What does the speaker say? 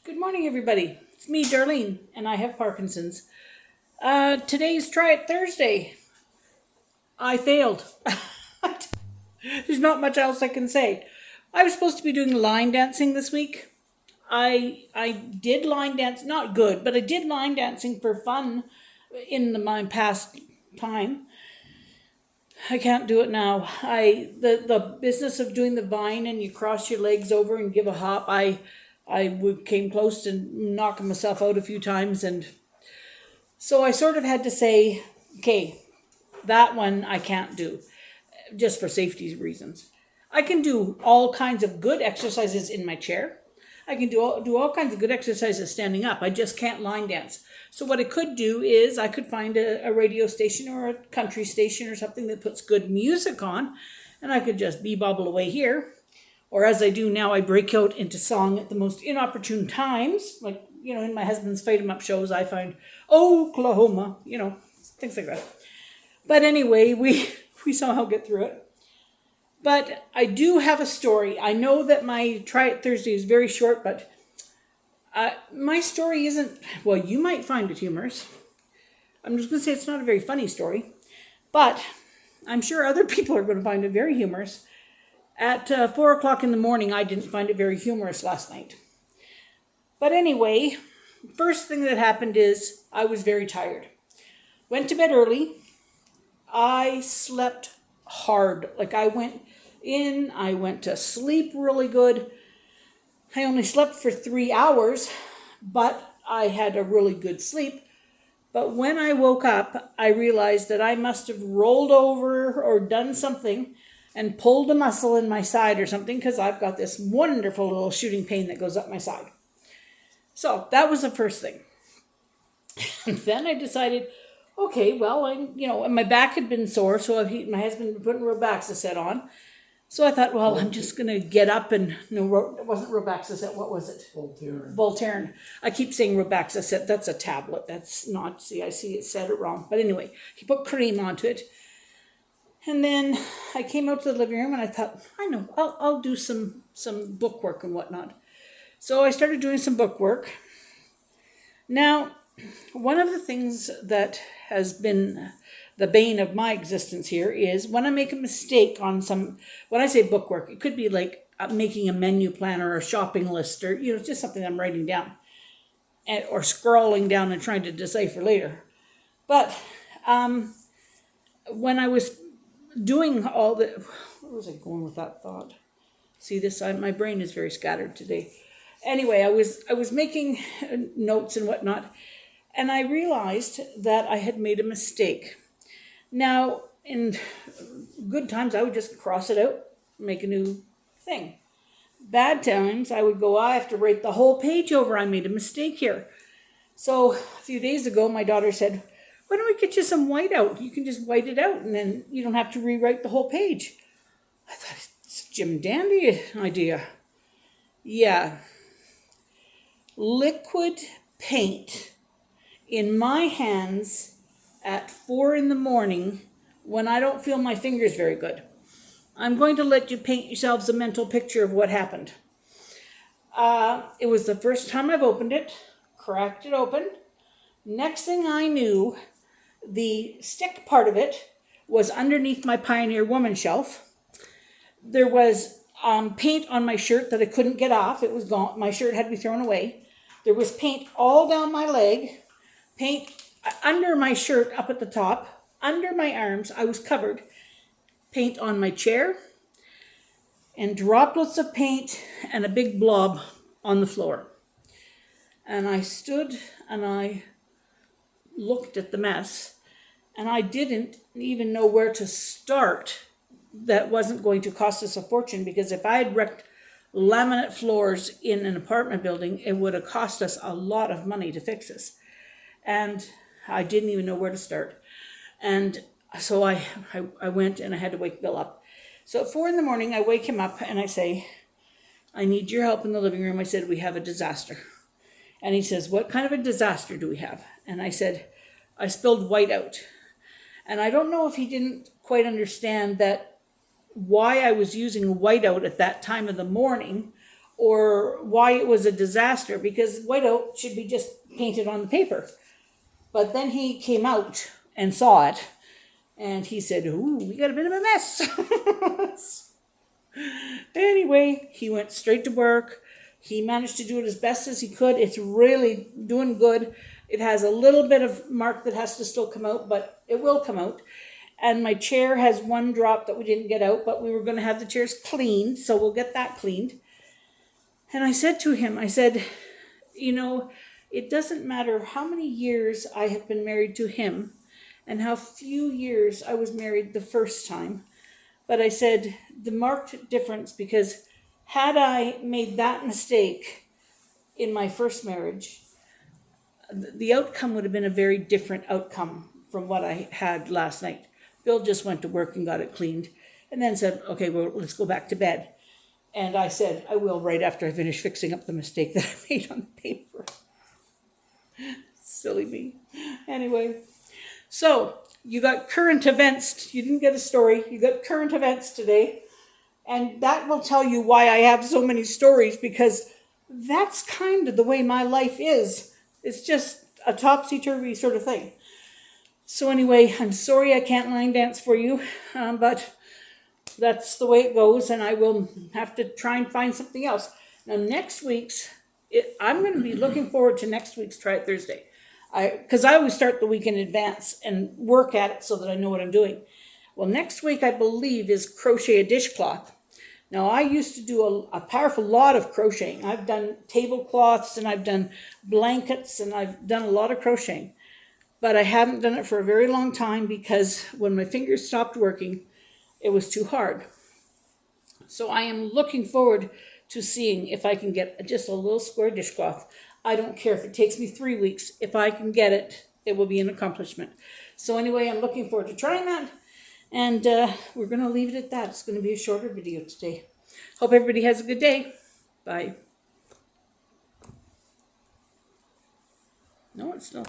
Good morning, everybody. It's me, Darlene, and I have Parkinson's. Today's Try It Thursday. I failed. There's not much else I can say. I was supposed to be doing line dancing this week. I did line dance, not good, but I did line dancing for fun in my past time. I can't do it now. The business of doing the vine and you cross your legs over and give a hop. Came close to knocking myself out a few times, and so I sort of had to say, okay, that one I can't do, just for safety reasons. I can do all kinds of good exercises in my chair. I can do all kinds of good exercises standing up. I just can't line dance. So what I could do is I could find a radio station or a country station or something that puts good music on, and I could just bebobble away here. Or as I do now, I break out into song at the most inopportune times. Like, in my husband's Fight 'em Up shows, I find Oklahoma, things like that. But anyway, we somehow get through it. But I do have a story. I know that my Try It Thursday is very short, but my story isn't, well, you might find it humorous. I'm just going to say it's not a very funny story. But I'm sure other people are going to find it very humorous. At 4 o'clock in the morning, I didn't find it very humorous last night. But anyway, first thing that happened is I was very tired. Went to bed early. I slept hard. Like I went to sleep really good. I only slept for 3 hours, but I had a really good sleep. But when I woke up, I realized that I must have rolled over or done something and pulled a muscle in my side or something, because I've got this wonderful little shooting pain that goes up my side. So that was the first thing. And then I decided, okay, well, and my back had been sore, so my husband had put Robaxacet on. So I thought, well, I'm just going to get up and, no, it wasn't Robaxacet, what was it? Voltaren. I keep saying Robaxacet, that's a tablet, that's not, I see it said it wrong. But anyway, he put cream onto it. And then I came out to the living room and I thought, I know, I'll do some bookwork and whatnot. So I started doing some bookwork. Now, one of the things that has been the bane of my existence here is when I make a mistake on when I say bookwork, it could be like making a menu plan or a shopping list or, just something I'm writing down or scrolling down and trying to decipher later. But when I was doing where was I going with that thought? See this, my brain is very scattered today. Anyway, I was making notes and whatnot, and I realized that I had made a mistake. Now, in good times, I would just cross it out, make a new thing. Bad times, I would go, I have to write the whole page over. I made a mistake here. So a few days ago, my daughter said, why don't we get you some whiteout? You can just white it out and then you don't have to rewrite the whole page. I thought, it's a Jim Dandy idea. Yeah. Liquid paint in my hands at 4 in the morning when I don't feel my fingers very good. I'm going to let you paint yourselves a mental picture of what happened. It was the first time I've opened it, cracked it open. Next thing I knew, the stick part of it was underneath my Pioneer Woman shelf. There was paint on my shirt that I couldn't get off. It was gone. My shirt had to be thrown away. There was paint all down my leg, paint under my shirt up at the top, under my arms. I was covered. Paint on my chair, and droplets of paint and a big blob on the floor. And I stood and I looked at the mess, and I didn't even know where to start. That wasn't going to cost us a fortune, because if I had wrecked laminate floors in an apartment building, it would have cost us a lot of money to fix this. And I didn't even know where to start. And so I went and I had to wake Bill up. So at 4 in the morning, I wake him up and I say, I need your help in the living room. I said, we have a disaster. And he says, what kind of a disaster do we have? And I said, I spilled whiteout. And I don't know if he didn't quite understand that why I was using whiteout at that time of the morning or why it was a disaster, because whiteout should be just painted on the paper. But then he came out and saw it, and he said, "Ooh, we got a bit of a mess." Anyway, he went straight to work. He managed to do it as best as he could. It's really doing good. It has a little bit of mark that has to still come out, but it will come out. And my chair has one drop that we didn't get out, but we were going to have the chairs cleaned, so we'll get that cleaned. And I said to him, I said, you know, it doesn't matter how many years I have been married to him and how few years I was married the first time. But I said, the marked difference, because had I made that mistake in my first marriage, the outcome would have been a very different outcome from what I had last night. Bill just went to work and got it cleaned and then said, okay, well, let's go back to bed. And I said, I will right after I finish fixing up the mistake that I made on the paper. Silly me. Anyway, so you got current events. You didn't get a story. You got current events today. And that will tell you why I have so many stories, because that's kind of the way my life is. It's just a topsy-turvy sort of thing. So anyway, I'm sorry I can't line dance for you, but that's the way it goes, and I will have to try and find something else. Now next week's, I'm going to be looking forward to next week's Try It Thursday. Because I always start the week in advance and work at it so that I know what I'm doing. Well, next week I believe is crochet a dishcloth. Now I used to do a powerful lot of crocheting. I've done tablecloths and I've done blankets and I've done a lot of crocheting. But I haven't done it for a very long time because when my fingers stopped working, it was too hard. So I am looking forward to seeing if I can get just a little square dishcloth. I don't care if it takes me 3 weeks. If I can get it, it will be an accomplishment. So anyway, I'm looking forward to trying that. And we're going to leave it at that. It's going to be a shorter video today. Hope everybody has a good day. Bye. No, it's still...